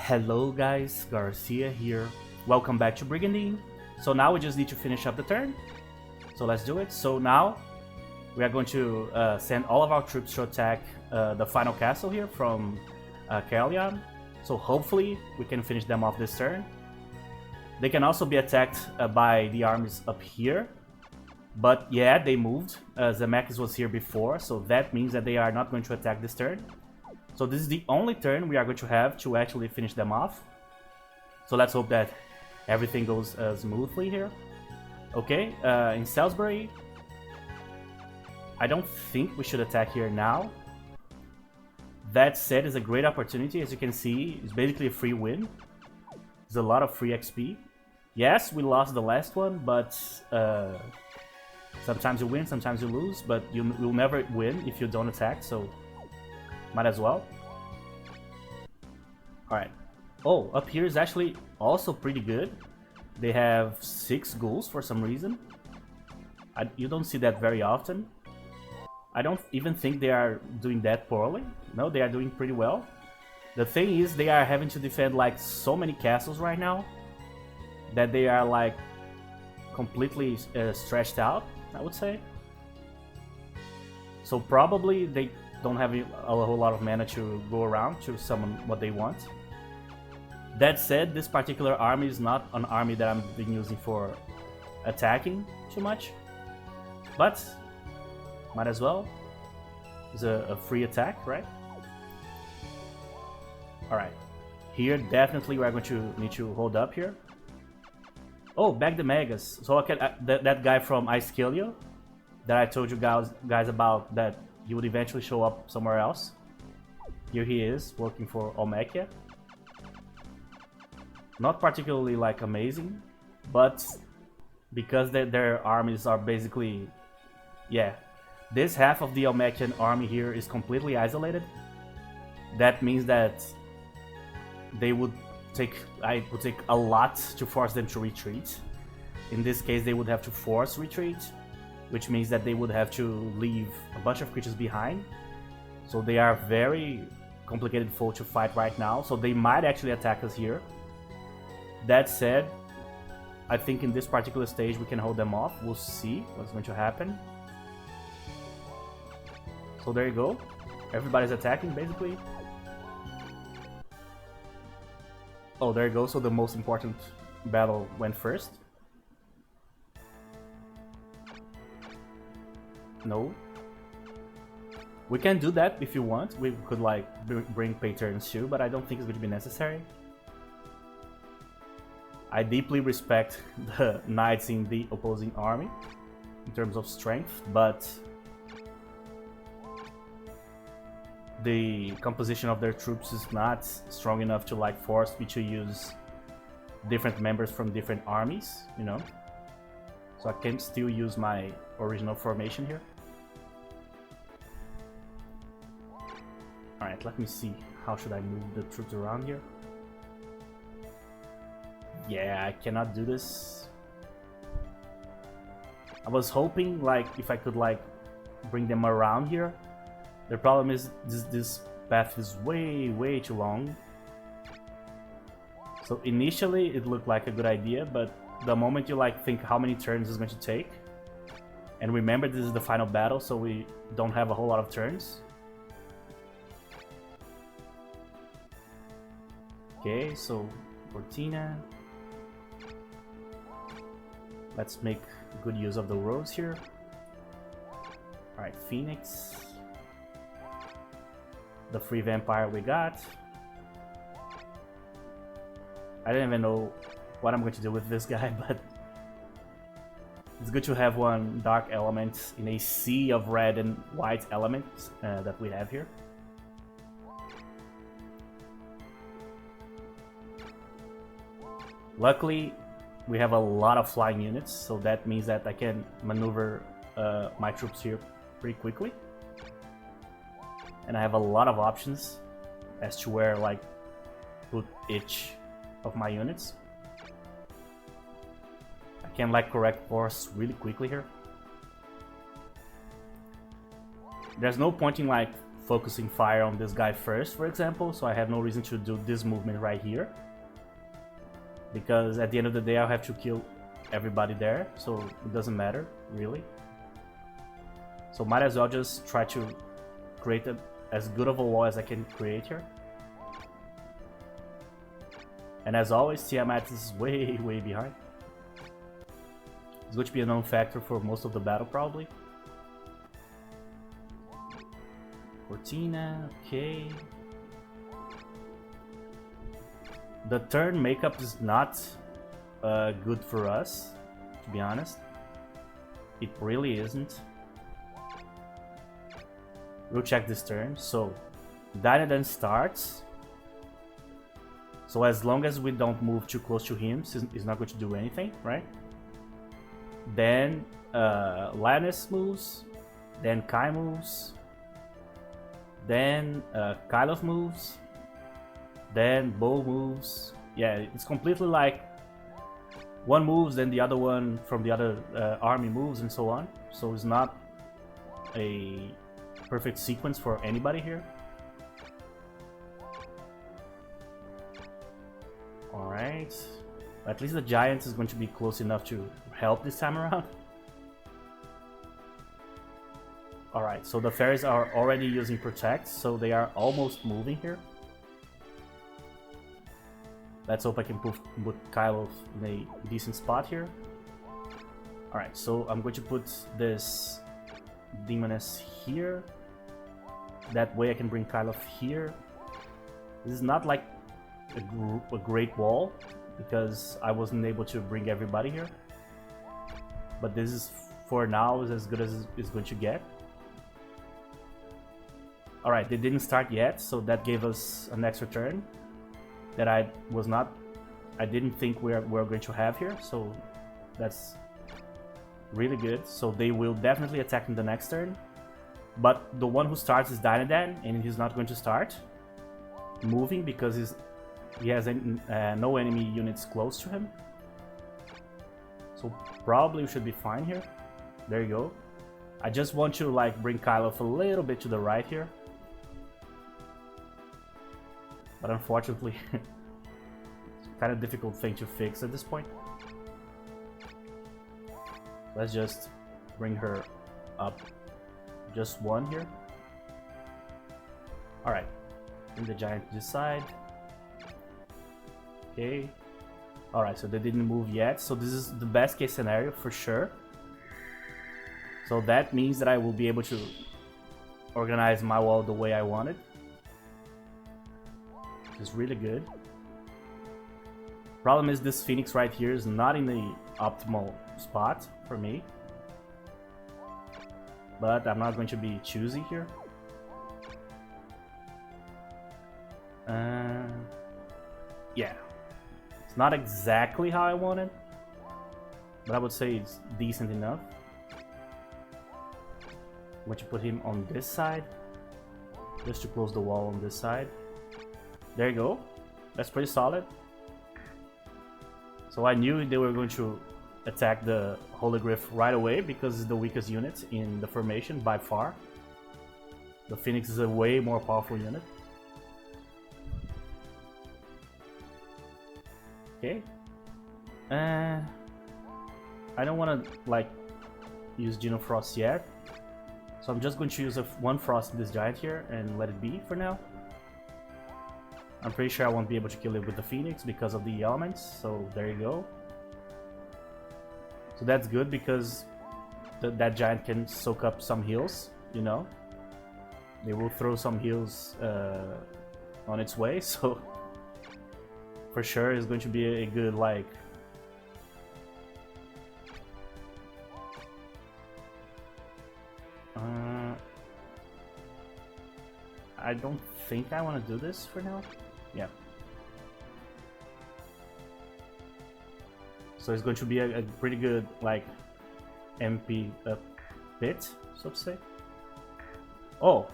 Hello guys, Garcia here. Welcome back to Brigandine. So now we just need to finish up the turn. So let's do it. So now we are going to send all of our troops to attack the final castle here from Leonia. So hopefully we can finish them off this turn. They can also be attacked by the armies up here. But yeah, they moved. Zemeckis was here before, so that means that they are not going to attack this turn. So this is the only turn we are going to have to actually finish them off. So let's hope that everything goes smoothly here. Okay, in Salisbury, I don't think we should attack here now. That said, it's a great opportunity. As you can see, it's basically a free win. There's a lot of free XP. Yes, we lost the last one, but sometimes you win, sometimes you lose, but you'll never win if you don't attack, so might as well. Alright. Oh, up here is actually also pretty good. They have 6 ghouls for some reason. You don't see that very often. I don't even think they are doing that poorly. No, they are doing pretty well. The thing is, they are having to defend like so many castles right now that they are like completely stretched out, I would say. So probably they don't have a whole lot of mana to go around to summon what they want. That said, this particular army is not an army that I'm been using for attacking too much, but might as well. It's a free attack, right? Alright, here definitely we're going to need to hold up here. Oh, back the Megas. So that guy from Iskilio that I told you guys about, that he would eventually show up somewhere else. Here he is, working for Olmecchia. Not particularly like amazing, but because their armies are basically, yeah, this half of the Olmecchian army here is completely isolated. That means that they would take, I would take a lot to force them to retreat. In this case, they would have to force retreat, which means that they would have to leave a bunch of creatures behind. So they are very complicated foe to fight right now, so they might actually attack us here. That said, I think in this particular stage we can hold them off. We'll see what's going to happen. So there you go. Everybody's attacking basically. Oh, there you go. So the most important battle went first. No. We can do that if you want. We could like bring pay turns too, but I don't think it's going to be necessary. I deeply respect the knights in the opposing army in terms of strength, but the composition of their troops is not strong enough to like force me to use different members from different armies, you know? So I can still use my original formation here. Alright, let me see. How should I move the troops around here? Yeah, I cannot do this. I was hoping like if I could like bring them around here. The problem is this path is way too long. So initially it looked like a good idea, but the moment you like think how many turns it's going to take, and remember this is the final battle, so we don't have a whole lot of turns. Okay, so Cortina. Let's make good use of the roads here. Alright, Phoenix. The free vampire we got. I don't even know what I'm going to do with this guy, but it's good to have one dark element in a sea of red and white elements that we have here. Luckily, we have a lot of flying units, so that means that I can maneuver my troops here pretty quickly. And I have a lot of options as to where like put each of my units. I can like correct course really quickly here. There's no point in like focusing fire on this guy first, for example, so I have no reason to do this movement right here. Because at the end of the day, I'll have to kill everybody there, so it doesn't matter, really. So might as well just try to create as good of a wall as I can create here. And as always, Tiamat is way behind. It's going to be a known factor for most of the battle, probably. Cortina, okay. The turn makeup is not good for us, to be honest. It really isn't. We'll check this turn. So, Dynadine starts. So as long as we don't move too close to him, he's not going to do anything, right? Then Linus moves. Then Kai moves. Then Kyloff moves. Then Bo moves. Yeah, it's completely like one moves, then the other one from the other army moves, and so on. So it's not a perfect sequence for anybody here. Alright. At least the giant is going to be close enough to help this time around. Alright, so the fairies are already using protect, so they are almost moving here. Let's hope I can put Kylo in a decent spot here. Alright, so I'm going to put this Demoness here. That way I can bring Kylo here. This is not like a great wall, because I wasn't able to bring everybody here. But this is, for now, is as good as it's going to get. Alright, they didn't start yet, so that gave us an extra turn that I didn't think we were going to have here, so that's really good. So they will definitely attack in the next turn, but the one who starts is Dynadine, and he's not going to start moving because he has no enemy units close to him. So probably we should be fine here. There you go. I just want to like bring Kylo a little bit to the right here. But unfortunately, it's kind of difficult thing to fix at this point. Let's just bring her up just one here. Alright, bring the giant to this side. Okay. Alright, so they didn't move yet, so this is the best case scenario for sure. So that means that I will be able to organize my wall the way I wanted. Is really good. Problem is this Phoenix right here is not in the optimal spot for me. But I'm not going to be choosy here. Yeah. It's not exactly how I wanted, but I would say it's decent enough. I'm going to put him on this side, just to close the wall on this side. There you go. That's pretty solid. So I knew they were going to attack the Hologryph right away because it's the weakest unit in the formation by far. The Phoenix is a way more powerful unit. Okay. I don't want to like use Genofrost yet. So I'm just going to use one Frost in this giant here and let it be for now. I'm pretty sure I won't be able to kill it with the Phoenix because of the elements, so there you go. So that's good because that giant can soak up some heals, you know. They will throw some heals on its way, so for sure it's going to be a good like... I don't think I want to do this for now. Yeah. So it's going to be a pretty good like MP bit, so to say. Oh,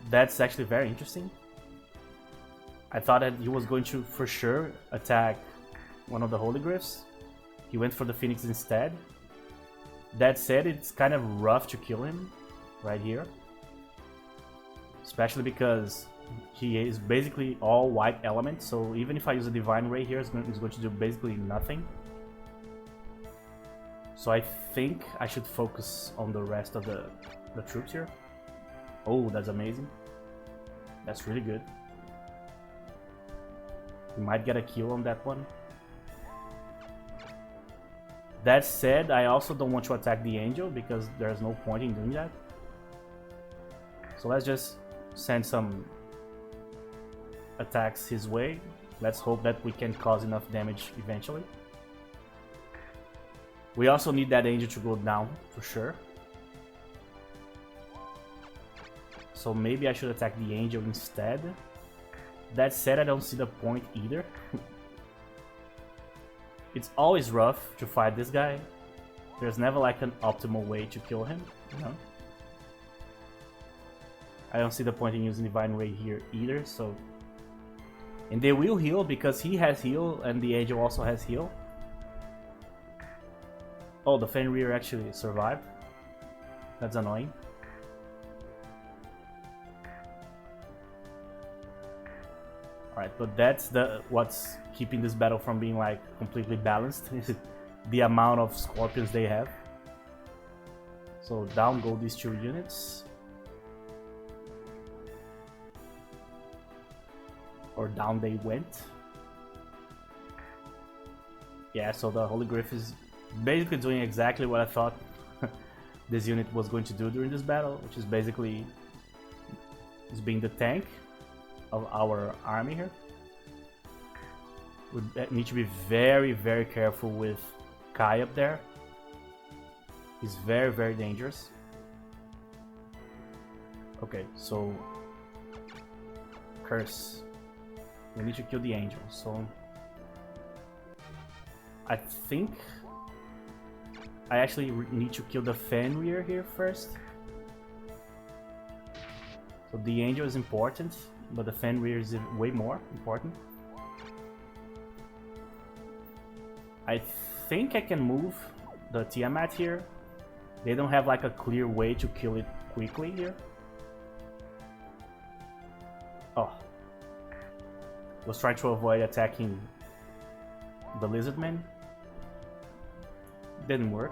that's actually very interesting. I thought that he was going to for sure attack one of the Hologryphs. He went for the Phoenix instead. That said, it's kind of rough to kill him right here. especially because he is basically all white element, so even if I use a Divine Ray here, it's going to do basically nothing. So I think I should focus on the rest of the troops here. Oh, that's amazing. That's really good. We might get a kill on that one. That said, I also don't want to attack the Angel because there's no point in doing that. So let's just send some attacks his way. Let's hope that we can cause enough damage eventually. We also need that Angel to go down for sure. So maybe I should attack the Angel instead. That said, I don't see the point either. It's always rough to fight this guy. There's never like an optimal way to kill him, you know? I don't see the point in using Divine Ray here either, so... And they will heal because he has heal and the Angel also has heal. Oh, the Fenrir actually survived. That's annoying. Alright, but that's what's keeping this battle from being like completely balanced. The amount of scorpions they have. So down go these 2 units. Or down they went. Yeah, so the Holy Griff is basically doing exactly what I thought this unit was going to do during this battle, which is basically being the tank of our army here. We need to be very, very careful with Kai up there. He's very, very dangerous. Okay, so curse. We need to kill the Angel, so I think I actually need to kill the Fenrir here first. So the Angel is important, but the Fenrir is way more important. I think I can move the Tiamat here. They don't have like a clear way to kill it quickly here. Oh. Was trying to avoid attacking the Lizardman. Didn't work.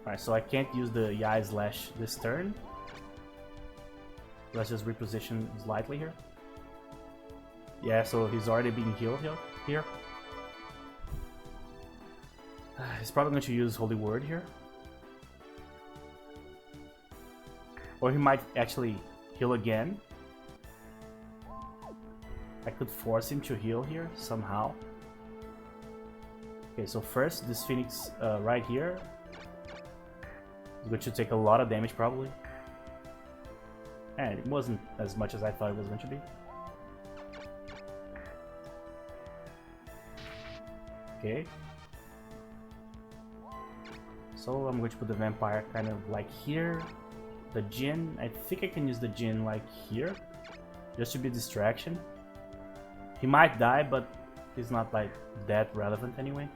Alright, so I can't use the Yai Slash this turn. Let's just reposition slightly here. Yeah, so he's already being healed here. He's probably going to use Holy Word here. Or he might actually heal again. I could force him to heal here somehow. Okay, so first this Phoenix right here is going to take a lot of damage probably. And it wasn't as much as I thought it was going to be. Okay. So I'm going to put the Vampire kind of like here. The Jinn, I think I can use the Jinn like here, just to be a distraction. He might die, but he's not like that relevant anyway.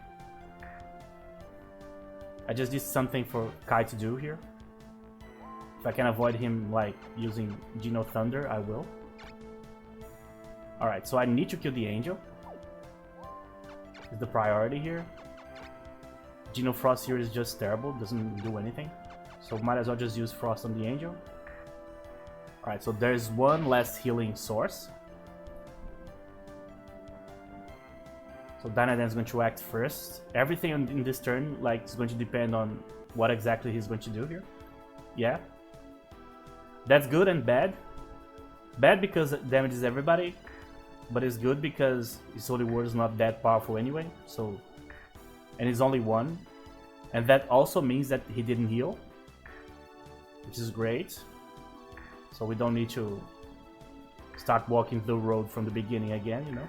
I just need something for Kai to do here. If I can avoid him like using Geno Thunder, I will. Alright, so I need to kill the Angel. Is the priority here. Geno Frost here is just terrible, doesn't do anything. So might as well just use Frost on the Angel. Alright, so there's one less healing source. So Dynadan is going to act first. Everything in this turn like is going to depend on what exactly he's going to do here. Yeah. That's good and bad. Bad because it damages everybody. But it's good because his Holy Word is not that powerful anyway. So, and he's only one. And that also means that he didn't heal. Which is great. So we don't need to start walking the road from the beginning again, you know.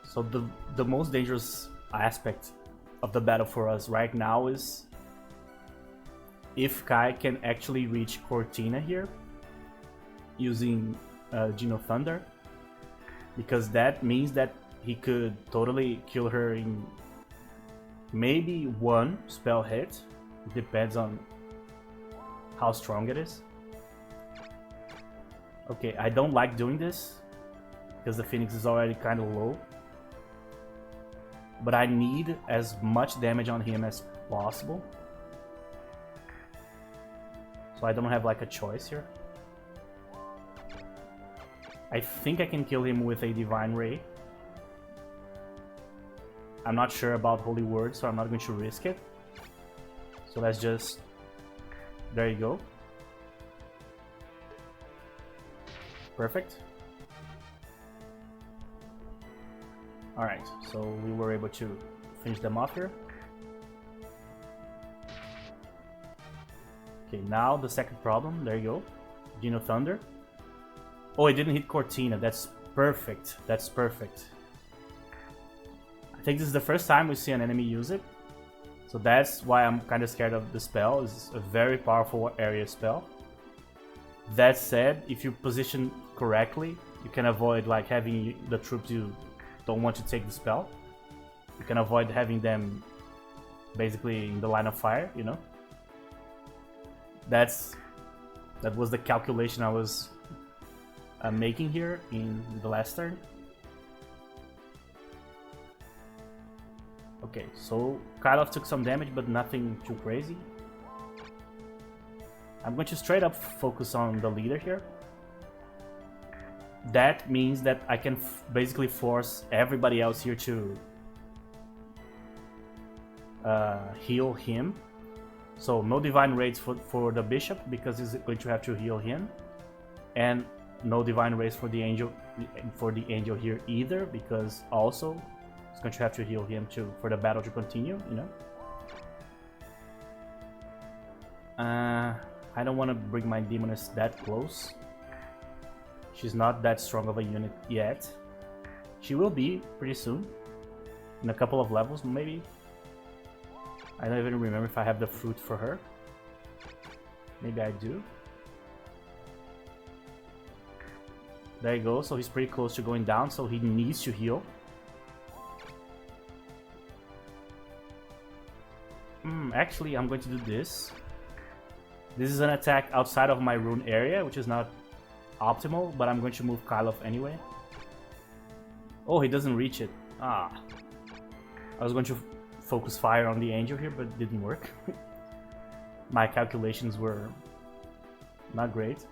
So the most dangerous aspect of the battle for us right now is if Kai can actually reach Cortina here using Geno Thunder. because that means that he could totally kill her in maybe one spell hit. It depends on how strong it is. Okay, I don't like doing this because the Phoenix is already kind of low, but I need as much damage on him as possible, so I don't have like a choice here. I think I can kill him with a Divine Ray. I'm not sure about Holy Word, so I'm not going to risk it. So let's just... There you go. Perfect. Alright, so we were able to finish them off here. Okay, now the second problem. There you go. Dino Thunder. Oh, it didn't hit Cortina. That's perfect. That's perfect. I think this is the first time we see an enemy use it. So that's why I'm kind of scared of the spell. It's a very powerful area spell. That said, if you position correctly, you can avoid like having the troops you don't want to take the spell. You can avoid having them basically in the line of fire, you know? That was the calculation I was making here in the last turn. Okay, so Karlov took some damage, but nothing too crazy. I'm going to straight up focus on the leader here. That means that I can basically force everybody else here to heal him. So no Divine Raids for the Bishop, because he's going to have to heal him. And no Divine Rays for the Angel here either, because also it's going to have to heal him too for the battle to continue, you know. I don't want to bring my Demoness that close. She's not that strong of a unit yet. She will be pretty soon, in a couple of levels maybe. I don't even remember if I have the fruit for her. Maybe I do. There you go, so he's pretty close to going down, so he needs to heal. Actually, I'm going to do this. This is an attack outside of my rune area, which is not optimal, but I'm going to move Karlov anyway. Oh, he doesn't reach it. Ah. I was going to focus fire on the angel here, but it didn't work. My calculations were not great.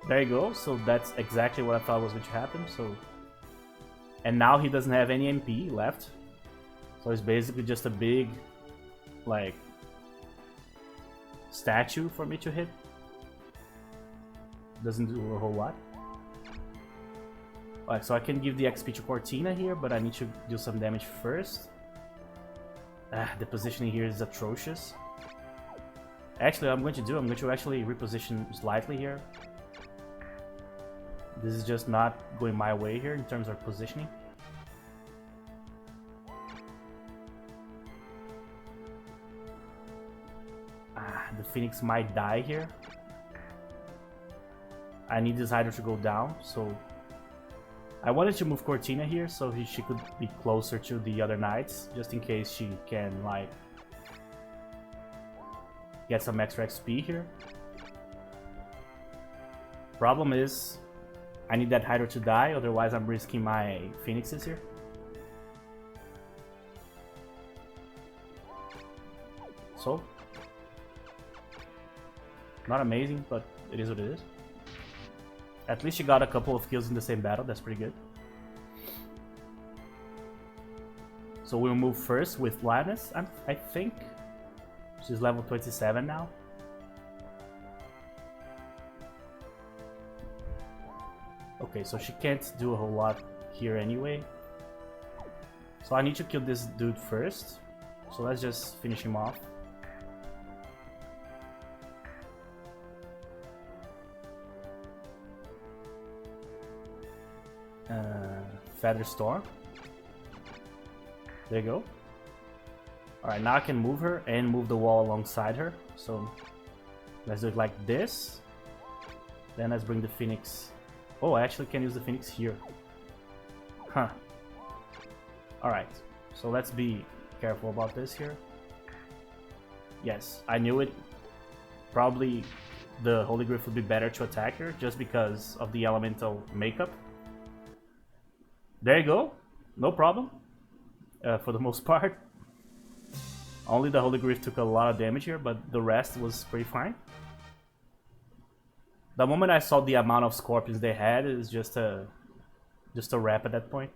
There you go, so that's exactly what I thought was going to happen. So, and now he doesn't have any MP left, so it's basically just a big, like, statue for me to hit. Doesn't do a whole lot. Alright, so I can give the XP to Cortina here, but I need to do some damage first. The positioning here is atrocious. Actually, what I'm going to actually reposition slightly here. This is just not going my way here in terms of positioning. The Phoenix might die here. I need this Hydra to go down, so I wanted to move Cortina here so she could be closer to the other knights, just in case she can like get some extra XP here. Problem is, I need that Hydra to die, otherwise I'm risking my Phoenixes here. So, not amazing, but it is what it is. At least she got a couple of kills in the same battle, that's pretty good. So we'll move first with Linus, I think. She's level 27 now. Okay, so she can't do a whole lot here anyway. So I need to kill this dude first. So let's just finish him off. Feather Storm. There you go. Alright, now I can move her and move the wall alongside her. So let's do it like this. Then let's bring the Phoenix. Oh, I actually can use the Phoenix here. Huh. Alright, so let's be careful about this here. Yes, I knew it. Probably the Holy Griff would be better to attack her just because of the elemental makeup. There you go. No problem. For the most part. Only the Holy Griff took a lot of damage here, but the rest was pretty fine. The moment I saw the amount of scorpions they had, is just a wrap at that point.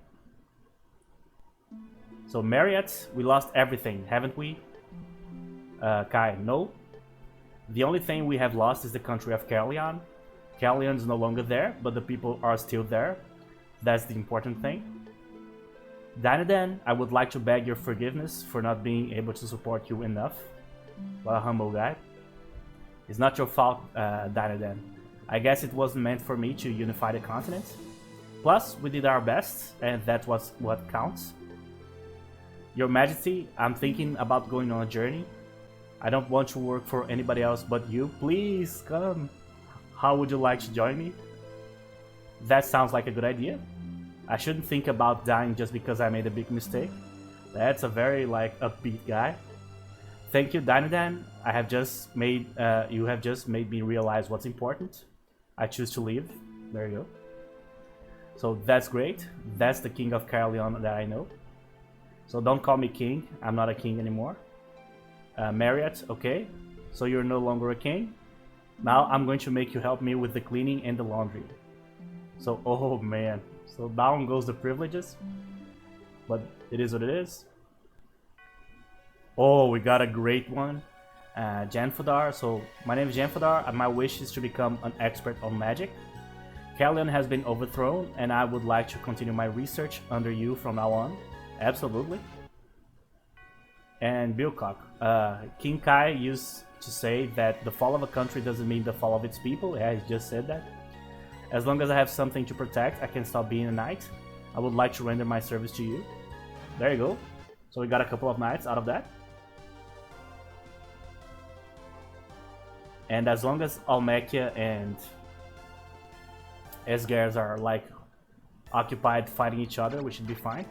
So Marriott, we lost everything, haven't we? Kai, no. The only thing we have lost is the country of Carleon. Carleon is no longer there, but the people are still there. That's the important thing. Danadan, I would like to beg your forgiveness for not being able to support you enough. What a humble guy. It's not your fault, Danadan. I guess it wasn't meant for me to unify the continent. Plus, we did our best, and that's what counts. Your Majesty, I'm thinking about going on a journey. I don't want to work for anybody else but you. Please, come. How would you like to join me? That sounds like a good idea. I shouldn't think about dying just because I made a big mistake. That's a very, upbeat guy. Thank you, Dinadan. You have just made me realize what's important. I choose to leave. There you go. So that's great. That's the king of Carleon that I know. So don't call me king. I'm not a king anymore. Marriott, okay. So you're no longer a king. Now I'm going to make you help me with the cleaning and the laundry. So, oh man. So down goes the privileges. But it is what it is. Oh, we got a great one. Janfodar. So my name is Janfodar, and my wish is to become an expert on magic. Carleon has been overthrown, and I would like to continue my research under you from now on. Absolutely. And Bilcock. King Kai used to say that the fall of a country doesn't mean the fall of its people. Yeah, he just said that. As long as I have something to protect, I can stop being a knight. I would like to render my service to you. There you go. So we got a couple of knights out of that. And as long as Almekia and Esgars are occupied fighting each other, we should be fine.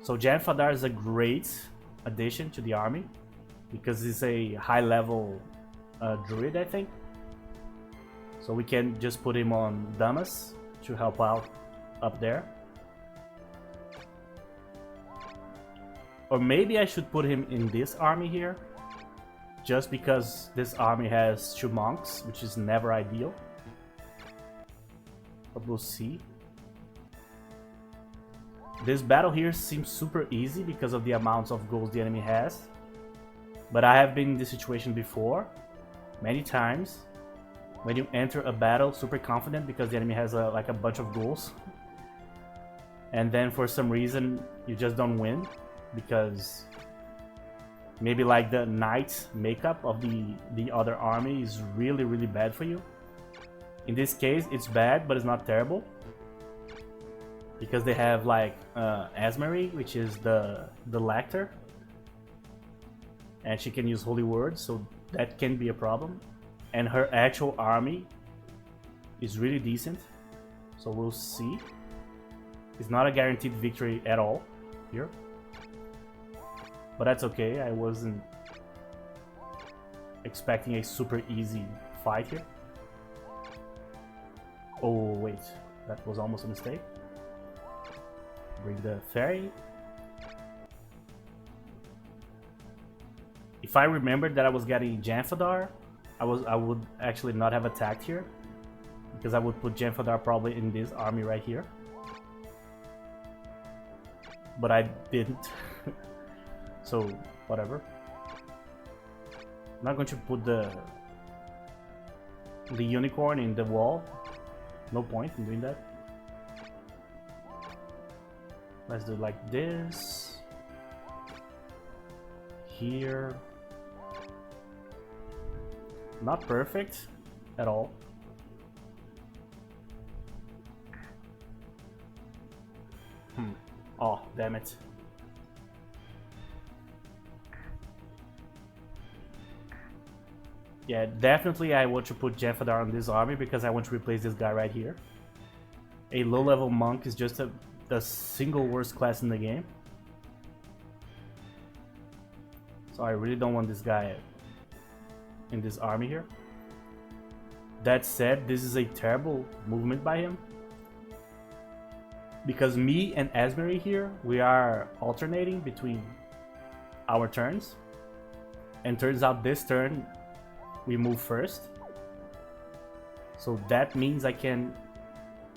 So Janfadar is a great addition to the army because he's a high level druid, I think. So we can just put him on Damas to help out up there. Or maybe I should put him in this army here, just because this army has 2 monks, which is never ideal. But we'll see. This battle here seems super easy because of the amounts of goals the enemy has. But I have been in this situation before, many times, when you enter a battle super confident because the enemy has a bunch of goals. And then for some reason, you just don't win because maybe the knight makeup of the other army is really, really bad for you. In this case, it's bad, but it's not terrible. Because they have Asmari, which is the Lector. And she can use holy words, so that can be a problem. And her actual army is really decent. So we'll see. It's not a guaranteed victory at all here. But that's okay, I wasn't expecting a super easy fight here. Oh wait, that was almost a mistake. Bring the ferry. If I remembered that I was getting Janfadar, I would actually not have attacked here. Because I would put Janfadar probably in this army right here. But I didn't. So, whatever. I'm not going to put the unicorn in the wall. No point in doing that. Let's do it like this. Here. Not perfect at all. Oh, damn it. Yeah, definitely I want to put Janfadar on this army because I want to replace this guy right here. A low-level monk is just the single worst class in the game. So I really don't want this guy in this army here. That said, this is a terrible movement by him. Because me and Esmery here, we are alternating between our turns. And turns out this turn, we move first. So that means I can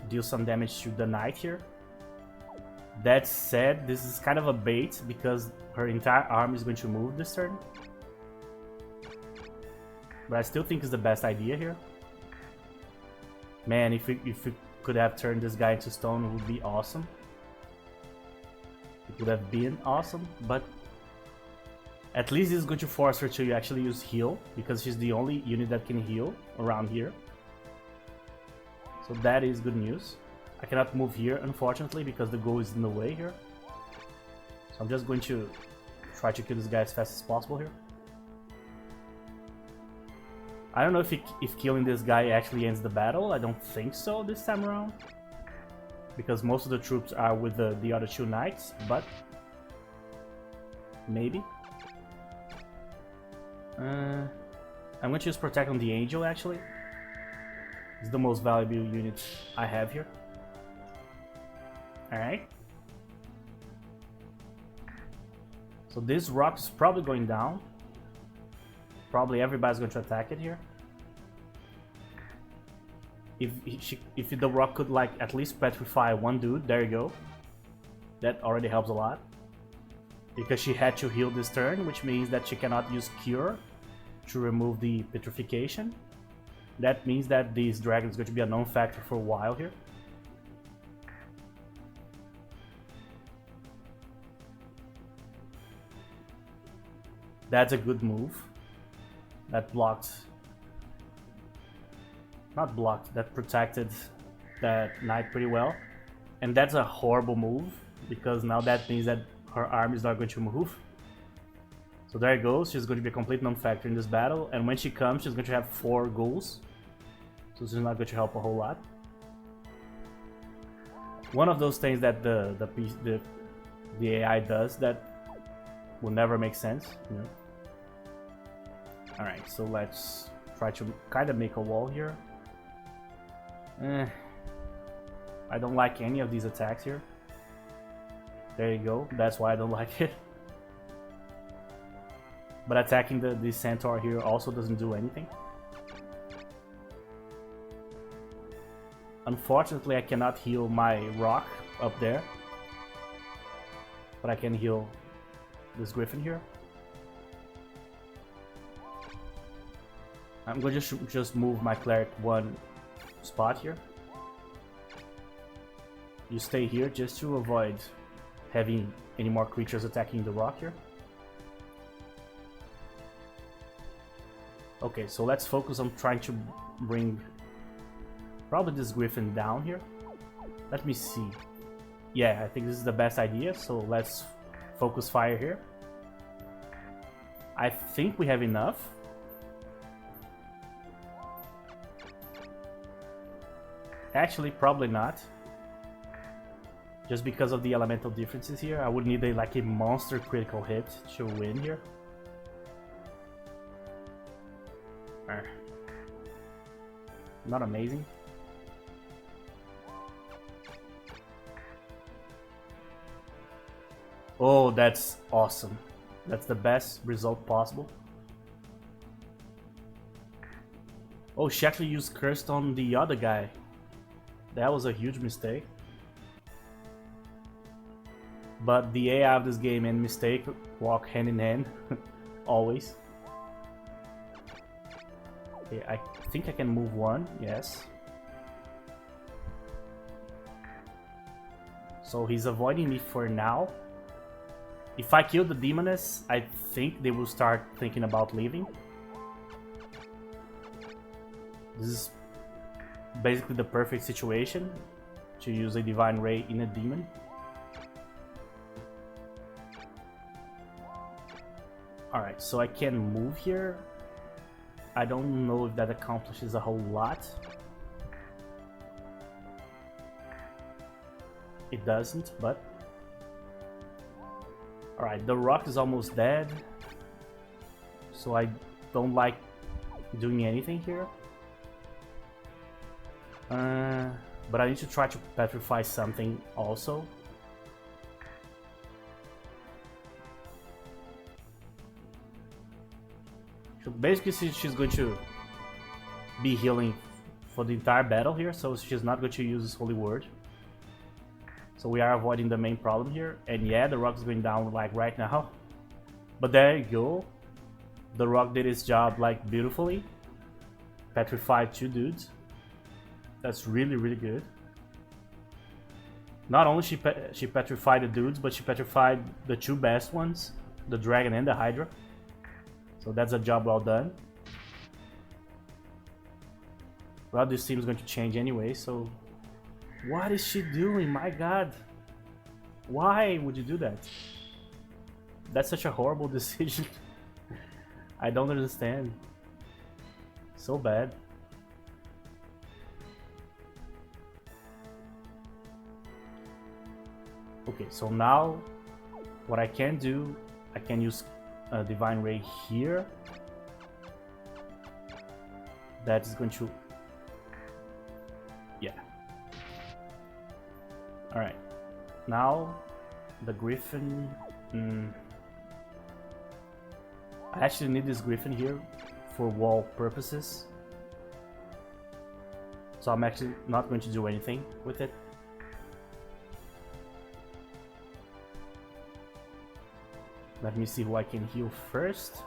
deal some damage to the knight here. That said, this is kind of a bait because her entire army is going to move this turn. But I still think it's the best idea here. Man, if we could have turned this guy into stone, it would be awesome. It would have been awesome, but at least this is going to force her to actually use heal, because she's the only unit that can heal around here. So that is good news. I cannot move here, unfortunately, because the goal is in the way here. So I'm just going to try to kill this guy as fast as possible here. I don't know if killing this guy actually ends the battle. I don't think so this time around, because most of the troops are with the other two knights, but maybe. I'm going to use Protect on the Angel, actually. It's the most valuable unit I have here. Alright. So this rock is probably going down. Probably everybody's going to attack it here. If the rock could like at least petrify one dude, there you go. That already helps a lot. Because she had to heal this turn, which means that she cannot use Cure to remove the petrification. That means that this dragon is going to be a non-factor for a while here. That's a good move. That blocked... Not blocked, that protected that knight pretty well. And that's a horrible move, because now that means that her army is not going to move. So there it goes, she's going to be a complete non-factor in this battle, and when she comes, she's going to have 4 goals. So she's not going to help a whole lot. One of those things that the AI does that will never make sense, you know. Alright, so let's try to kind of make a wall here. I don't like any of these attacks here. There you go, that's why I don't like it. But attacking the centaur here also doesn't do anything. Unfortunately, I cannot heal my rock up there. But I can heal this griffin here. I'm going to just move my cleric one spot here. You stay here just to avoid having any more creatures attacking the rock here. Okay, so let's focus on trying to bring probably this griffin down here. Let me see. Yeah, I think this is the best idea, so let's focus fire here. I think we have enough. Actually, probably not. Just because of the elemental differences here, I would need like a monster critical hit to win here. Not amazing. Oh, that's awesome. That's the best result possible. Oh, she actually used Cursed on the other guy. That was a huge mistake. But the AI of this game and mistake walk hand in hand. Always. Okay, I think I can move one, yes. So he's avoiding me for now. If I kill the demoness, I think they will start thinking about leaving. This is basically the perfect situation to use a Divine Ray in a demon. Alright, so I can move here. I don't know if that accomplishes a whole lot. it doesn't, but... Alright, the rock is almost dead. So I don't like doing anything here. But I need to try to petrify something also. So basically she's going to be healing for the entire battle here, so she's not going to use this holy word. So we are avoiding the main problem here. And yeah, the rock is going down like right now. But there you go. The rock did its job like beautifully. Petrified 2 dudes. That's really, really good. Not only she petrified the dudes, but she petrified the 2 best ones, the dragon and the hydra. So that's a job well done. Well, this team is going to change anyway, so... What is she doing? My god! Why would you do that? That's such a horrible decision. I don't understand. So bad. Okay, so now what I can do, I can use a Divine Ray here. That is going to... Yeah. Alright. Now, the Griffin... I actually need this Griffin here for wall purposes. So I'm actually not going to do anything with it. Let me see who I can heal first.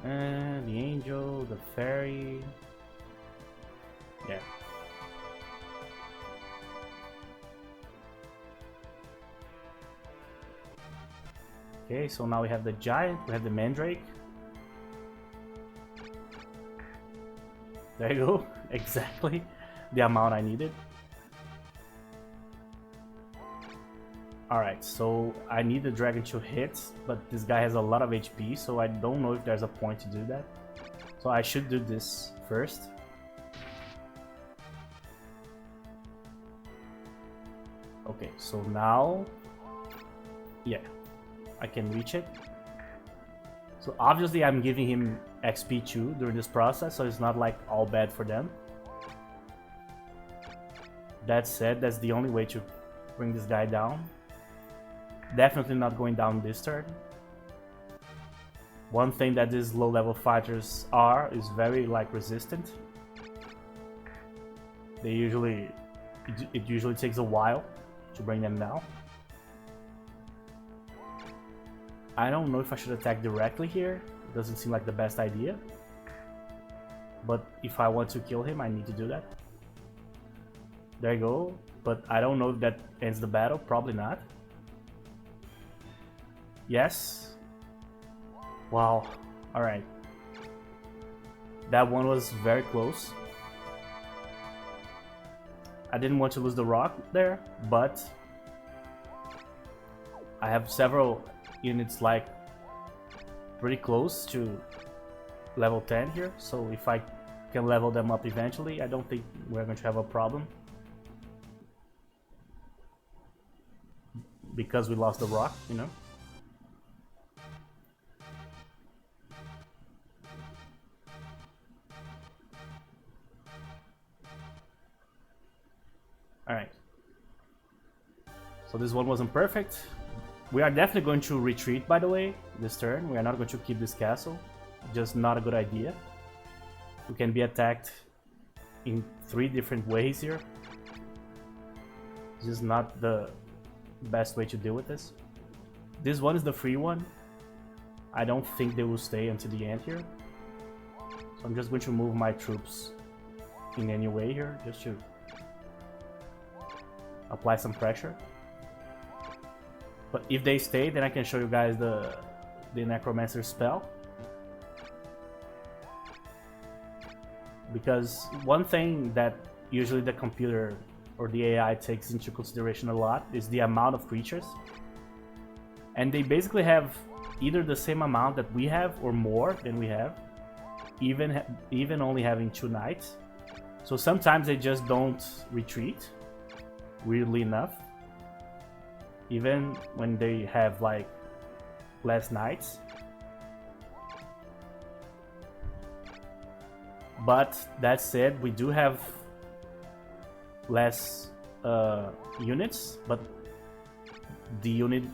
And the angel, the fairy. Yeah. Okay, so now we have the giant, we have the mandrake. There you go, exactly the amount I needed. Alright, so I need the dragon to hit, but this guy has a lot of HP, so I don't know if there's a point to do that. So I should do this first. Okay, so now... Yeah, I can reach it. So obviously I'm giving him XP too during this process, so it's not like all bad for them. That said, that's the only way to bring this guy down. Definitely not going down this turn. One thing that these low level fighters are is very like resistant. They usually, it usually takes a while to bring them down. I don't know if I should attack directly here. It doesn't seem like the best idea. But if I want to kill him, I need to do that. There you go. But I don't know if that ends the battle. Probably not. Yes. Wow. Alright. That one was very close. I didn't want to lose the rock there, but I have several units like pretty close to level 10 here, so if I can level them up eventually, I don't think we're going to have a problem. Because we lost the rock, you know? Alright. So this one wasn't perfect. We are definitely going to retreat, by the way, this turn. We are not going to keep this castle. Just not a good idea. We can be attacked in 3 different ways here. This is not the best way to deal with this. This one is the free one. I don't think they will stay until the end here. So I'm just going to move my troops in any way here, just to apply some pressure. But if they stay, then I can show you guys the necromancer spell. Because one thing that usually the computer or the AI takes into consideration a lot is the amount of creatures. And they basically have either the same amount that we have or more than we have, even only having 2 knights. So sometimes they just don't retreat. weirdly enough. Even when they have like less knights. But that said, we do have less units, but the unity,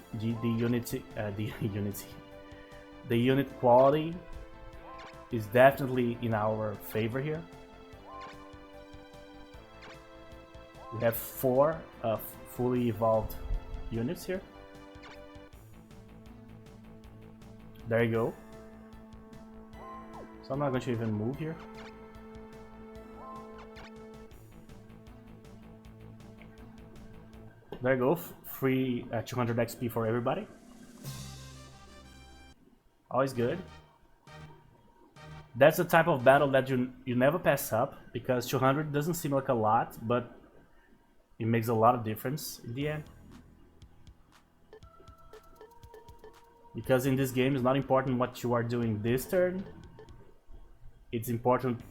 the unit quality is definitely in our favor here. We have 4 fully evolved units here. There you go. So I'm not going to even move here. There you go, free 200 XP for everybody. Always good. That's the type of battle that you never pass up, because 200 doesn't seem like a lot, but it makes a lot of difference in the end. Because in this game, it's not important what you are doing this turn. It's important,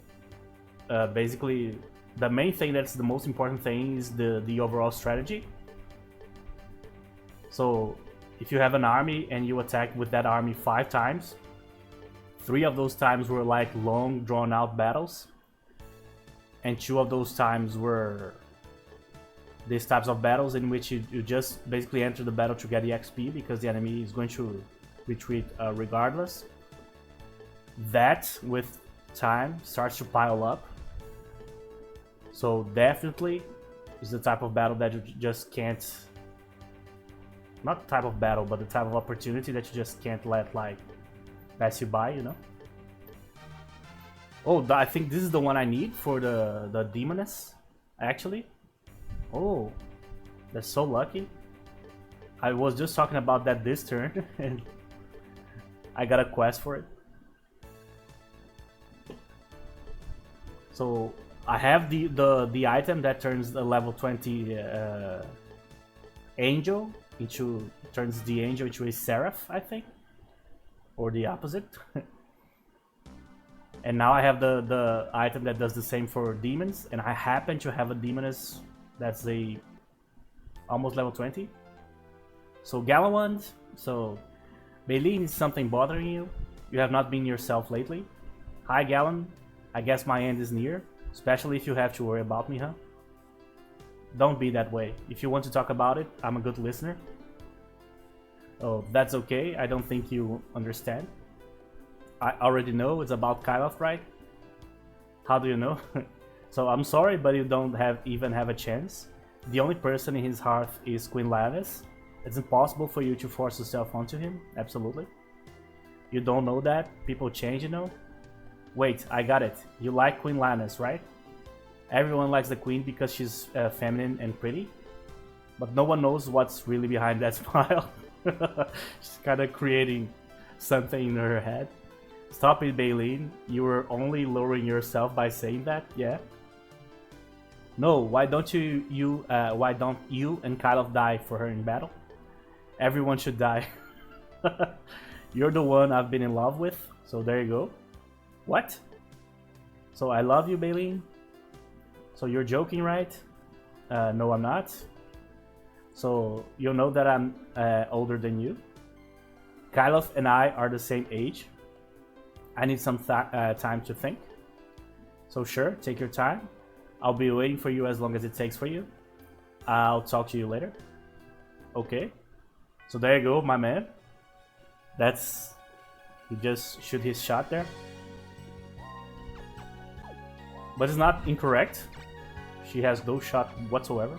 basically, the main thing that's the most important thing is the overall strategy. So if you have an army and you attack with that army 5 times, 3 of those times were like long drawn out battles, and 2 of those times were these types of battles in which you just basically enter the battle to get the XP because the enemy is going to retreat regardless. That with time starts to pile up. So definitely is the type of battle that you just can't, not the type of battle, but the type of opportunity that you just can't let like pass you by, you know. Oh, I think this is the one I need for the demoness, actually. Oh, that's so lucky. I was just talking about that this turn and I got a quest for it. So I have the item that turns the level 20 angel into, turns the angel into a seraph, I think, or the opposite. And now I have the item that does the same for demons, and I happen to have a demoness that's a almost level 20. So Galawand, so Baleen, is something bothering you? You have not been yourself lately? Hi Gallon, I guess my end is near, especially if you have to worry about me, huh? Don't be that way. If you want to talk about it, I'm a good listener. Oh, that's okay, I don't think you understand. I already know it's about Kyloff, right? How do you know? So I'm sorry, but you don't even have a chance. The only person in his heart is Queen Lannis. It's impossible for you to force yourself onto him, absolutely. You don't know that? People change, you know? Wait, I got it. You like Queen Lannis, right? Everyone likes the queen because she's feminine and pretty. But no one knows what's really behind that smile. She's kind of creating something in her head. Stop it, Baleen. You were only lowering yourself by saying that, yeah? No, why don't you and Kyloff die for her in battle? Everyone should die. You're the one I've been in love with, so there you go. What? So I love you, Baleen? So you're joking, right? No, I'm not. So you know that I'm older than you. Kyloff and I are the same age. I need some time to think. So sure, take your time. I'll be waiting for you as long as it takes for you. I'll talk to you later. Okay. So there you go, my man. That's... He just shoot his shot there. But it's not incorrect. She has no shot whatsoever.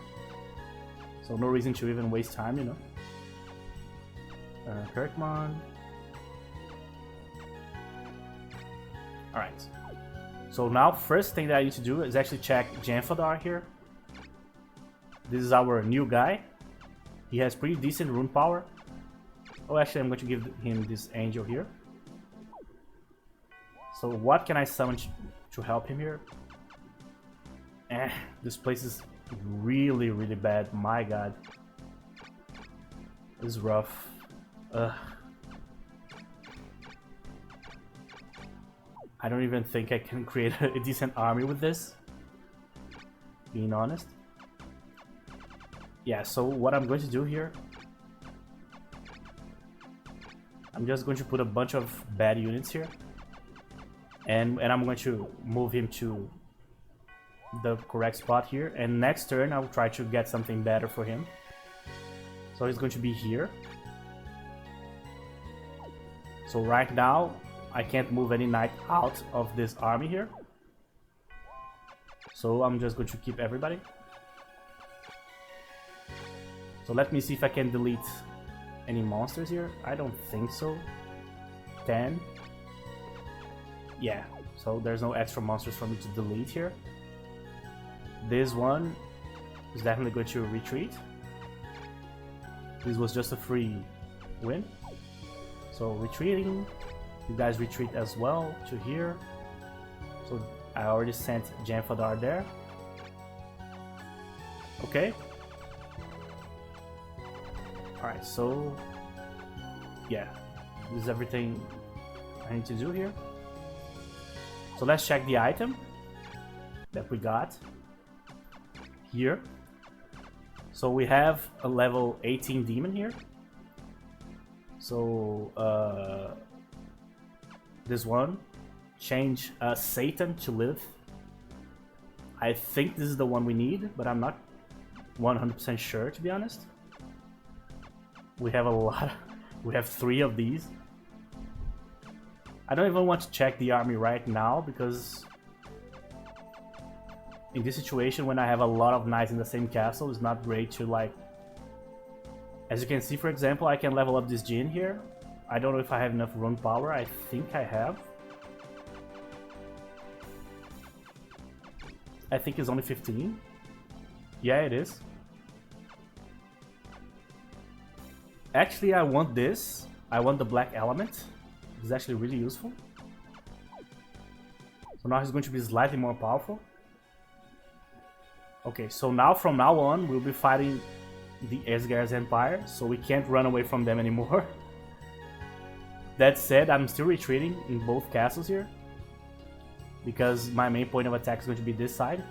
So no reason to even waste time, you know. Kirkman. Alright. So now, first thing that I need to do is actually check Janfadar here. This is our new guy. He has pretty decent rune power. Oh, actually, I'm going to give him this angel here. So what can I summon to help him here? This place is really, really bad. My god. This is rough. I don't even think I can create a decent army with this. Being honest. Yeah, so what I'm going to do here, I'm just going to put a bunch of bad units here, and I'm going to move him to the correct spot here, and next turn I'll try to get something better for him. So he's going to be here. So right now I can't move any knight out of this army here, so I'm just going to keep everybody. So let me see if I can delete any monsters here. I don't think so. 10. Yeah, so there's no extra monsters for me to delete here. This one is definitely going to retreat. This was just a free win. So retreating, you guys retreat as well to here. So I already sent Janfadar there. Okay. Alright, so yeah, this is everything I need to do here. So let's check the item that we got here. So we have a level 18 demon here. So this one, change Satan to live. I think this is the one we need, but I'm not 100% sure, to be honest. We have a lot. We have 3 of these. I don't even want to check the army right now, because in this situation, when I have a lot of knights in the same castle, it's not great to, like... As you can see, for example, I can level up this Jin here. I don't know if I have enough rune power. I think I have. I think it's only 15. Yeah, it is. Actually, I want this. I want the black element. It's actually really useful. So now he's going to be slightly more powerful. Okay, so now from now on, we'll be fighting the Esgar's Empire, so we can't run away from them anymore. That said, I'm still retreating in both castles here, because my main point of attack is going to be this side.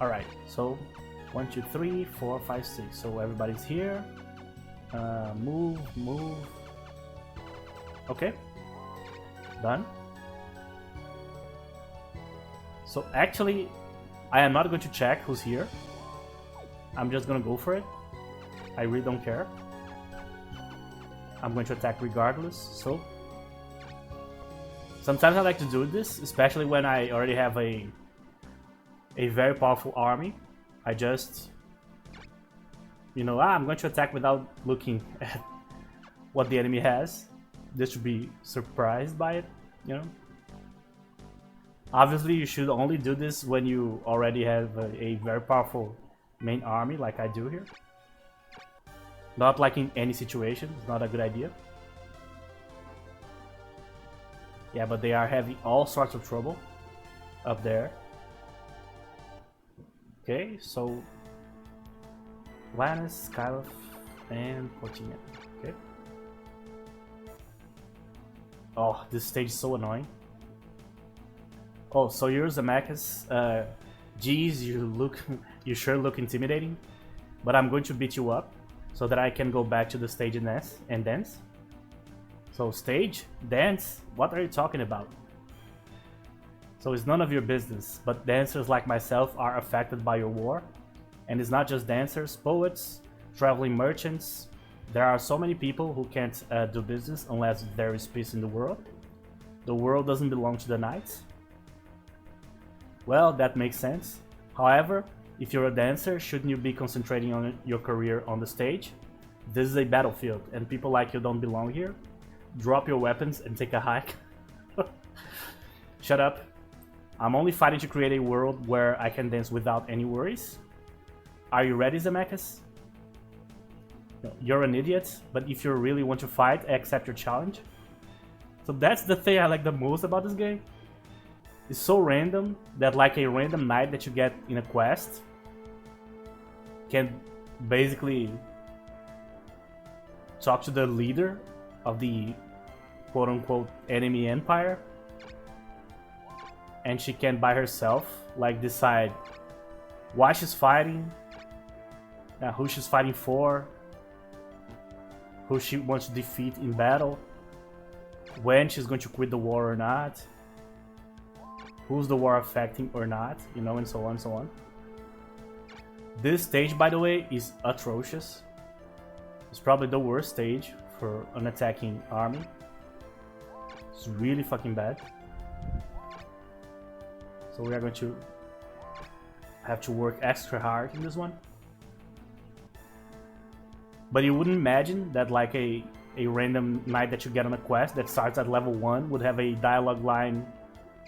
Alright, so 1, 2, 3, 4, 5, 6. So everybody's here. Move. Okay. Done. So actually, I am not going to check who's here. I'm just gonna go for it. I really don't care. I'm going to attack regardless, so... Sometimes I like to do this, especially when I already have a very powerful army. I just... You know, I'm going to attack without looking at what the enemy has. Just to be surprised by it, you know? Obviously, you should only do this when you already have a very powerful main army, like I do here. Not like in any situation, it's not a good idea. Yeah, but they are having all sorts of trouble up there. Okay, so Lannis, Skylov, and Portina. Okay. Oh, this stage is so annoying. Oh, so you're Zemeckis. Geez, you sure look intimidating. But I'm going to beat you up so that I can go back to the stage and dance. So stage, dance, what are you talking about? So it's none of your business, but dancers like myself are affected by your war. And it's not just dancers, poets, traveling merchants. There are so many people who can't do business unless there is peace in the world. The world doesn't belong to the knights. Well, that makes sense. However, if you're a dancer, shouldn't you be concentrating on your career on the stage? This is a battlefield, and people like you don't belong here. Drop your weapons and take a hike. Shut up. I'm only fighting to create a world where I can dance without any worries. Are you ready, Zemeckis? You're an idiot, but if you really want to fight, I accept your challenge. So that's the thing I like the most about this game. It's so random that like a random knight that you get in a quest can basically talk to the leader of the quote-unquote enemy empire, and she can by herself like decide why she's fighting, who she's fighting for, who she wants to defeat in battle, when she's going to quit the war or not, who's the war affecting or not, you know, and so on and so on. This stage, by the way, is atrocious. It's probably the worst stage for an attacking army. It's really fucking bad. So we are going to have to work extra hard in this one. But you wouldn't imagine that like a random knight that you get on a quest that starts at level 1 would have a dialogue line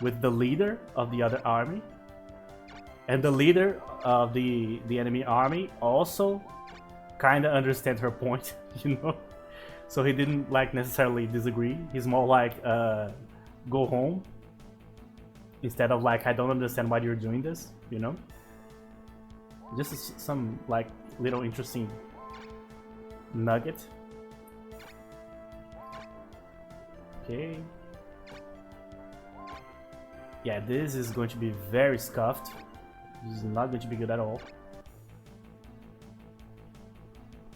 with the leader of the other army. And the leader of the enemy army also kinda understands her point, you know? So he didn't like necessarily disagree. He's more like, go home. Instead of like, I don't understand why you're doing this, you know? Just some like little interesting nugget. Okay. Yeah, this is going to be very scuffed. This is not going to be good at all.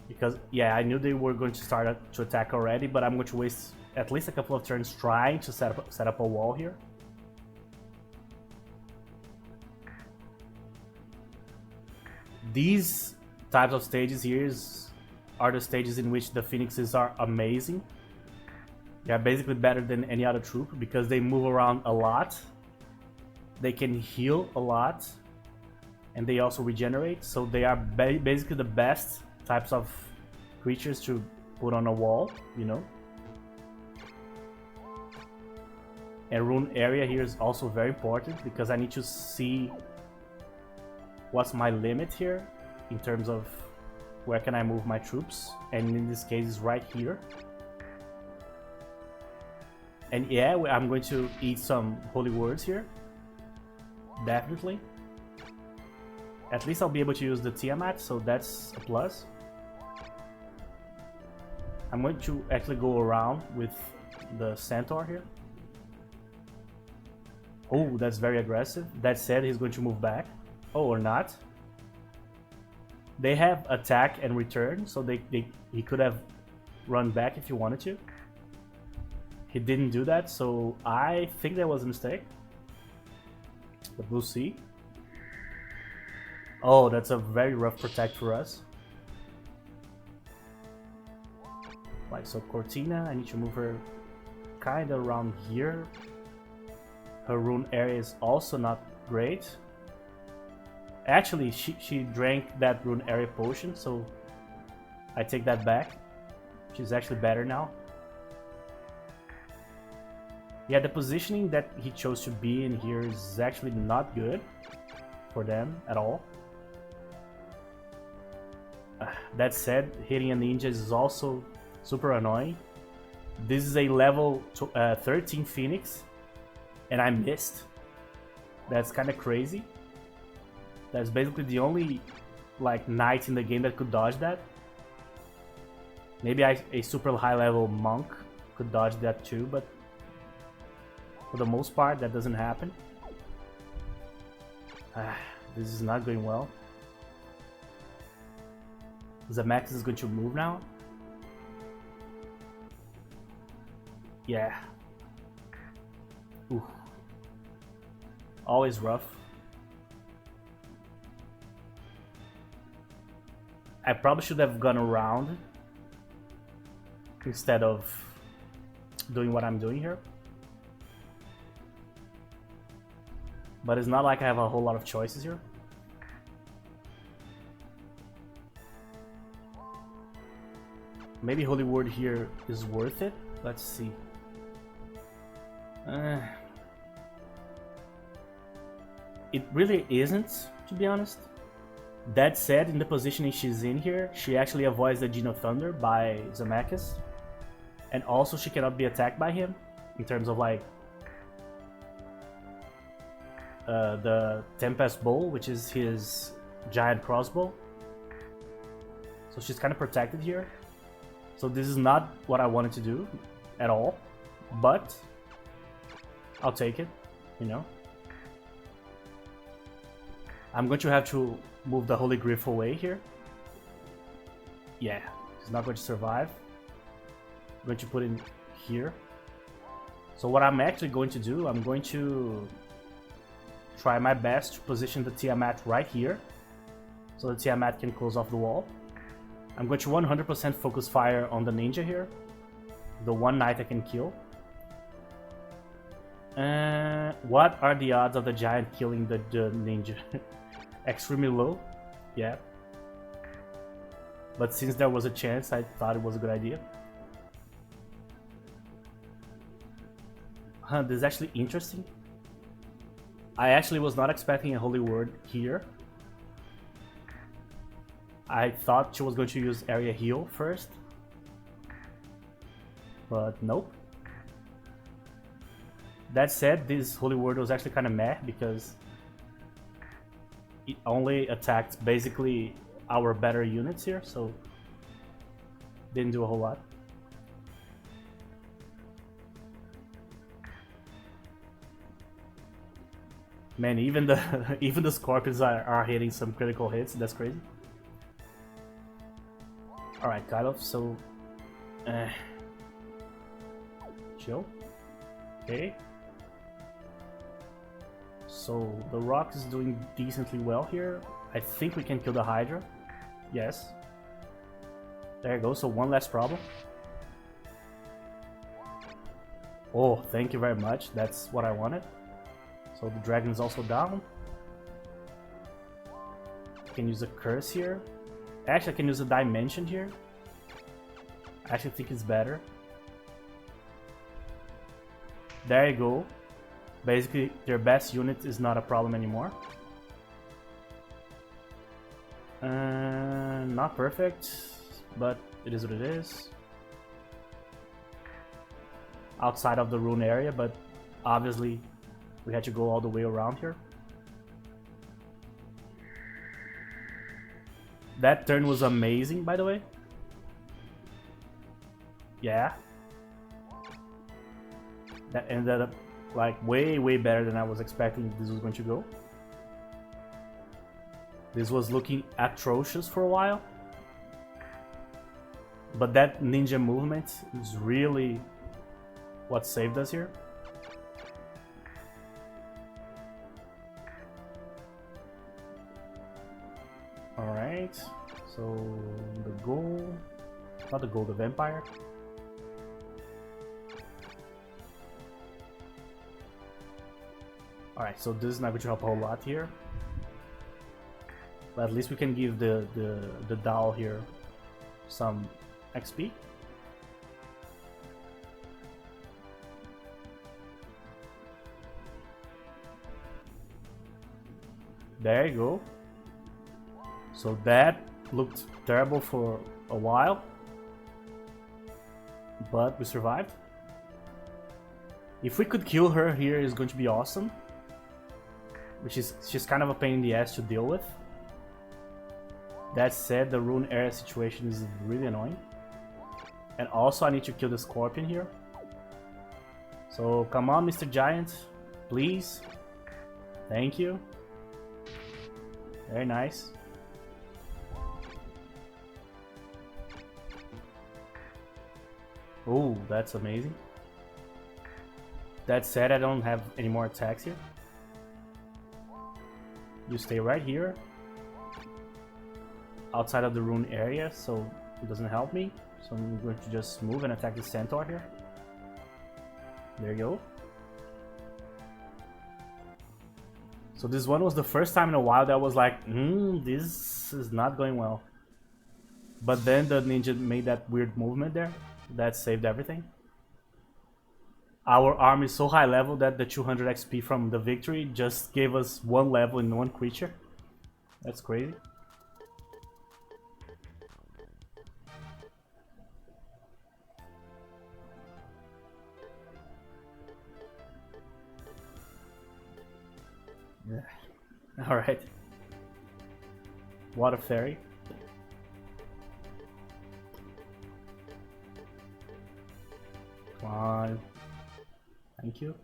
Because, yeah, I knew they were going to start to attack already, but I'm going to waste at least a couple of turns trying to set up a wall here. These types of stages here are the stages in which the Phoenixes are amazing. They are basically better than any other troop because they move around a lot. They can heal a lot. And they also regenerate. So they are basically the best types of creatures to put on a wall, you know. And rune area here is also very important because I need to see what's my limit here in terms of where can I move my troops, and in this case it's right here. And yeah, I'm going to eat some holy words here, definitely. At least I'll be able to use the Tiamat, so that's a plus. I'm going to actually go around with the Centaur here. Oh, that's very aggressive. That said, he's going to move back. Oh, or not. They have attack and return, so he could have run back if he wanted to. He didn't do that, so I think that was a mistake. But we'll see. Oh, that's a very rough protect for us. Like, so Cortina, I need to move her kind of around here. Her rune area is also not great. Actually, she drank that rune area potion, so I take that back. She's actually better now. Yeah, the positioning that he chose to be in here is actually not good for them at all. That said, hitting a ninja is also super annoying. This is a level 13 Phoenix, and I missed. That's kind of crazy. That's basically the only like knight in the game that could dodge that. Maybe a super high level monk could dodge that too, but for the most part that doesn't happen. This is not going well. Zamax is going to move now. Yeah. Ooh. Always rough. I probably should have gone around instead of doing what I'm doing here. But it's not like I have a whole lot of choices here. Maybe Holy Word here is worth it. Let's see. It really isn't, to be honest. That said, in the positioning she's in here, she actually avoids the Gene of Thunder by Zamakis. And also she cannot be attacked by him, in terms of like the Tempest Bow, which is his giant crossbow. So she's kind of protected here. So this is not what I wanted to do at all, but I'll take it, you know. I'm going to have to move the Holy Glyph away here. Yeah, he's not going to survive. I'm going to put him here. So what I'm actually going to do, I'm going to try my best to position the Tiamat right here, so the Tiamat can close off the wall. I'm going to 100% focus fire on the ninja here, the one knight I can kill. What are the odds of the giant killing the ninja? Extremely low, yeah. But since there was a chance, I thought it was a good idea. This is actually interesting. I actually was not expecting a holy word here. I thought she was going to use area heal first, but nope. That said, this holy word was actually kind of meh because it only attacked basically our better units here, so didn't do a whole lot. Man, even the scorpions are hitting some critical hits. That's crazy. All right, kind of. So, chill. Okay. So the rock is doing decently well here. I think we can kill the Hydra. Yes. There you go. So one less problem. Oh, thank you very much. That's what I wanted. So the dragon is also down. I can use a curse here. Actually, I can use a dimension here. I actually think it's better. There you go. Basically, their best unit is not a problem anymore. Not perfect, but it is what it is. Outside of the rune area, but obviously we had to go all the way around here. That turn was amazing, by the way. Yeah. That ended up like way better than I was expecting this was going to go. This was looking atrocious for a while. But that ninja movement is really what saved us here. Alright, so the goal, not the goal, the vampire. Alright, so this is not going to help a whole lot here. But at least we can give the doll here some XP. There you go. So that looked terrible for a while, but we survived. If we could kill her here, it's going to be awesome. Which is just kind of a pain in the ass to deal with. That said, the rune area situation is really annoying. And also I need to kill the scorpion here. So come on, Mr. Giant, please. Thank you. Very nice. Oh, that's amazing. That said, I don't have any more attacks here. You stay right here. Outside of the rune area, so it doesn't help me. So I'm going to just move and attack the centaur here. There you go. So this one was the first time in a while that I was like, this is not going well. But then the ninja made that weird movement there. That saved everything. Our arm is so high level that the 200 XP from the victory just gave us one level in one creature. That's crazy. Yeah. Alright. Water Fairy. Come on. Thank you.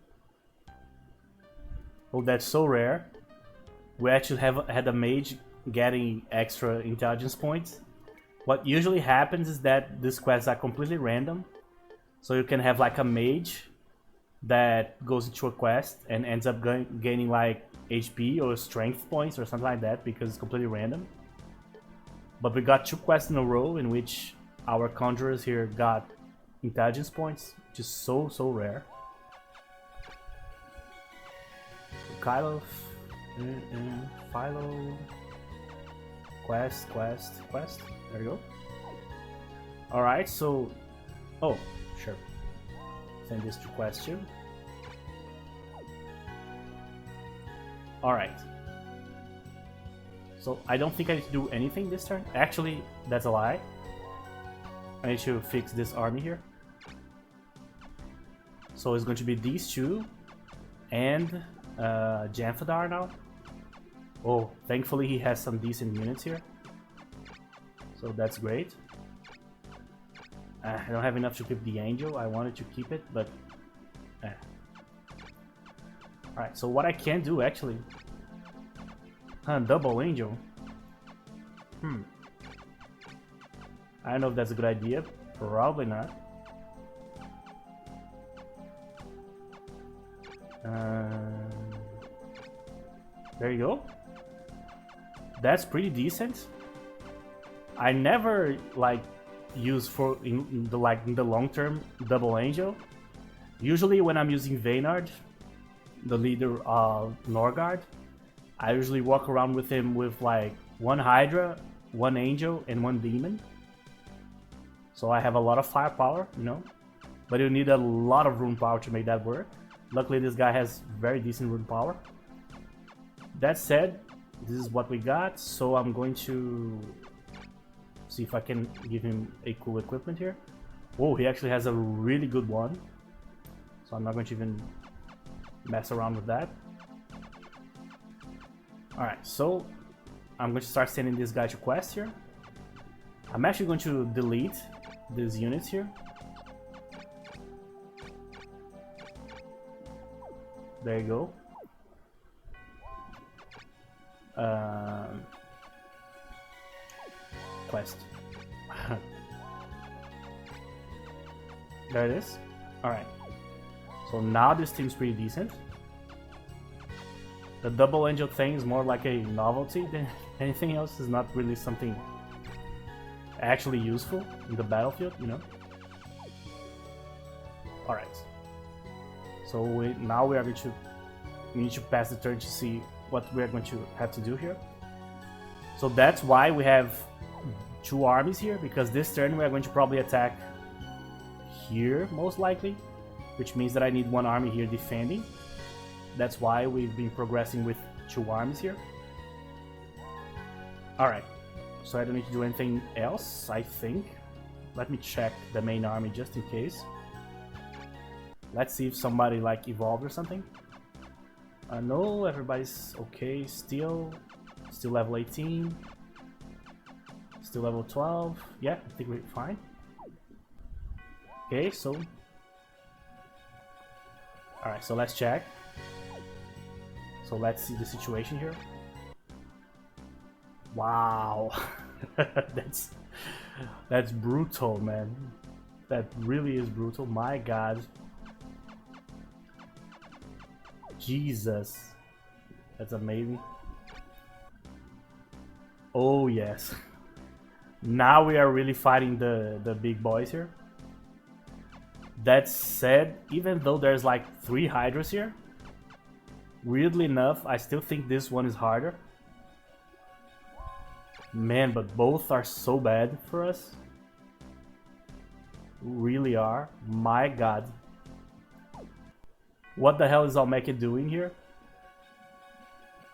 Oh, that's so rare. We actually had a mage getting extra intelligence points. What usually happens is that these quests are completely random. So you can have like a mage that goes into a quest and ends up gaining like HP or strength points or something like that because it's completely random. But we got 2 quests in a row in which our conjurers here got intelligence points, which is so rare. Kylo, Philo, quest. There we go. Alright, so... Oh, sure. Send this to question. Alright. So I don't think I need to do anything this turn. Actually, that's a lie. I need to fix this army here. So it's going to be these 2 and Janfadar now. Oh, thankfully he has some decent units here. So that's great. I don't have enough to keep the angel. I wanted to keep it, but... Alright, so what I can do actually... double angel. I don't know if that's a good idea. Probably not. There you go. That's pretty decent. I never like use for in the long term double angel. Usually when I'm using Vaynard, the leader of Norgard, I usually walk around with him with like 1 Hydra, 1 Angel, and 1 Demon. So I have a lot of firepower, you know. But you need a lot of rune power to make that work. Luckily this guy has very decent rune power. That said, this is what we got, so I'm going to see if I can give him a cool equipment here. Oh, he actually has a really good one. So I'm not going to even mess around with that. Alright, so I'm going to start sending this guy to quest here. I'm actually going to delete these units here. There you go. Quest. There it is. Alright. So now this team's pretty decent. The double angel thing is more like a novelty than anything else. Is not really something actually useful in the battlefield, you know. Alright. So now we need to pass the turn to see what we're going to have to do here. So that's why we have 2 armies here, because this turn we're going to probably attack here most likely, which means that I need 1 army here defending. That's why we've been progressing with 2 armies here. Alright, so I don't need to do anything else, I think. Let me check the main army just in case. Let's see if somebody like evolved or something. No, everybody's okay still. Still level 18. Still level 12. Yeah, I think we're fine. Okay, so... Alright, so let's check. So let's see the situation here. Wow. That's brutal, man. That really is brutal. My god. Jesus. That's amazing. Oh yes. Now we are really fighting the big boys here. That said, even though there's like 3 Hydras here, weirdly enough, I still think this one is harder. Man, but both are so bad for us. Really are. My god. What the hell is Almeke doing here?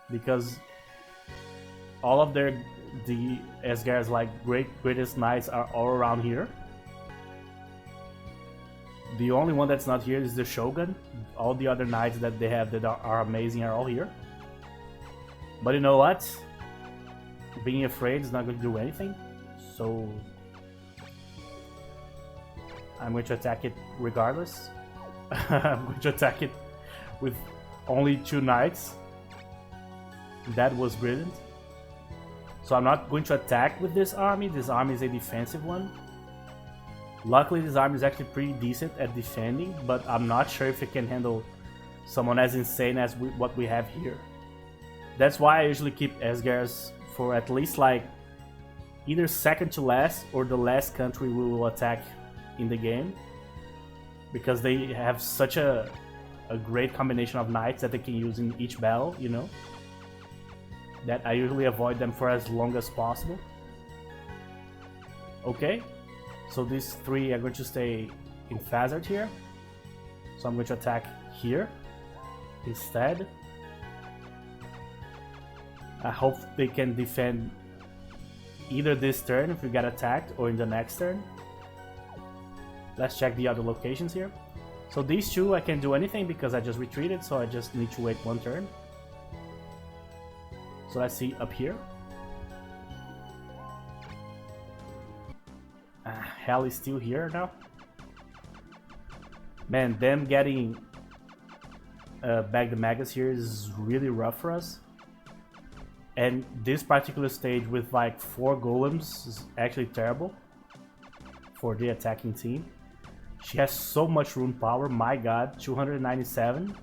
Because all of the Asgard's like greatest knights are all around here. The only one that's not here is the Shogun. All the other knights that they have that are amazing are all here. But you know what? Being afraid is not going to do anything. So I'm going to attack it regardless. I'm going to attack it with only 2 knights. That was brilliant. So I'm not going to attack with this army. This army is a defensive one. Luckily, this army is actually pretty decent at defending, but I'm not sure if it can handle someone as insane as what we have here. That's why I usually keep Asgars for at least like either second to last or the last country we will attack in the game, because they have such a great combination of knights that they can use in each battle, you know, that I usually avoid them for as long as possible. Okay, so these three are going to stay in Fazard here, so I'm going to attack here instead. I hope they can defend either this turn if we get attacked or in the next turn. Let's check the other locations here. So these two I can't do anything because I just retreated, so I just need to wait one turn. So let's see up here. Hell is still here now. Man, them getting back the Magus here is really rough for us. And this particular stage with like 4 golems is actually terrible for the attacking team. She has so much rune power, my god, 297.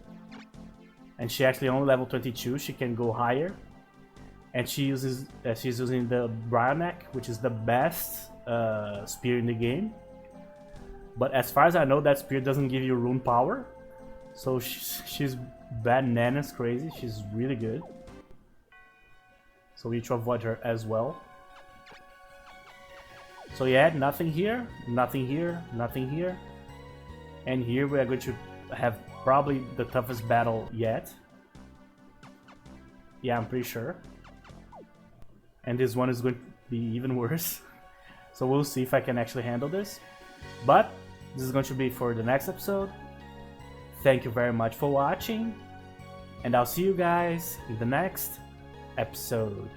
And she actually only level 22, she can go higher. And she's using the Brigandine, which is the best spear in the game. But as far as I know, that spear doesn't give you rune power. So she's bananas crazy, she's really good. So we need to avoid her as well. So yeah, nothing here, nothing here, nothing here. And here we are going to have probably the toughest battle yet. Yeah, I'm pretty sure. And this one is going to be even worse. So we'll see if I can actually handle this. But this is going to be for the next episode. Thank you very much for watching. And I'll see you guys in the next episode.